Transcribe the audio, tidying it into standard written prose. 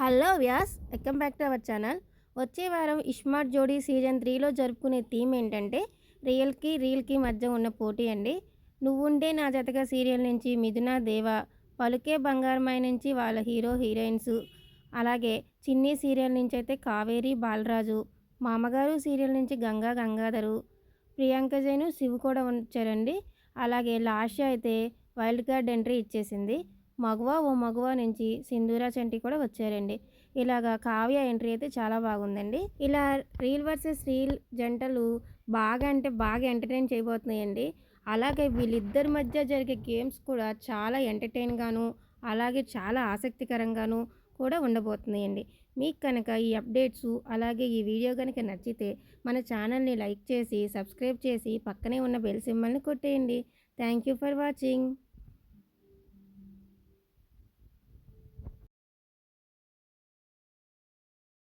Hello Vyas, welcome back to our channel. వచ్చే వారం ఇస్మార్ట్ జోడీ సీజన్ 3లో జరుపుకునే థీమ్ ఏంటంటే రీల్కి మధ్య ఉన్న పోటీ అండి. నువ్వుంటే నా జతగా సీరియల్ నుంచి మిథున దేవ, పలుకే బంగారమై నుంచి వాళ్ళ హీరో హీరోయిన్స్, అలాగే చిన్ని సీరియల్ నుంచి అయితే కావేరి బాలరాజు, మామగారు సీరియల్ నుంచి గంగా గంగాధరు, ప్రియాంక జైను శివు కూడా వచ్చారండి. అలాగే లాస్య అయితే వైల్డ్ కార్డ్ ఎంట్రీ ఇచ్చేసింది. మగువ ఓ మగువ నుంచి సింధూర చంటి కూడా వచ్చారండి. ఇలాగా కావ్య ఎంట్రీ అయితే చాలా బాగుందండి. ఇలా రీల్ వర్సెస్ రీల్ జంటలు బాగా అంటే బాగా ఎంటర్టైన్ చేయబోతున్నాయండి. అలాగే వీళ్ళిద్దరి మధ్య జరిగే గేమ్స్ కూడా చాలా ఎంటర్టైన్గాను, అలాగే చాలా ఆసక్తికరంగాను కూడా ఉండబోతున్నాయండి. మీకు కనుక ఈ అప్డేట్స్ అలాగే ఈ వీడియో కనుక నచ్చితే మన ఛానల్ని లైక్ చేసి సబ్స్క్రైబ్ చేసి పక్కనే ఉన్న బెల్ సింబల్ని కొట్టేయండి. Thank you for watching.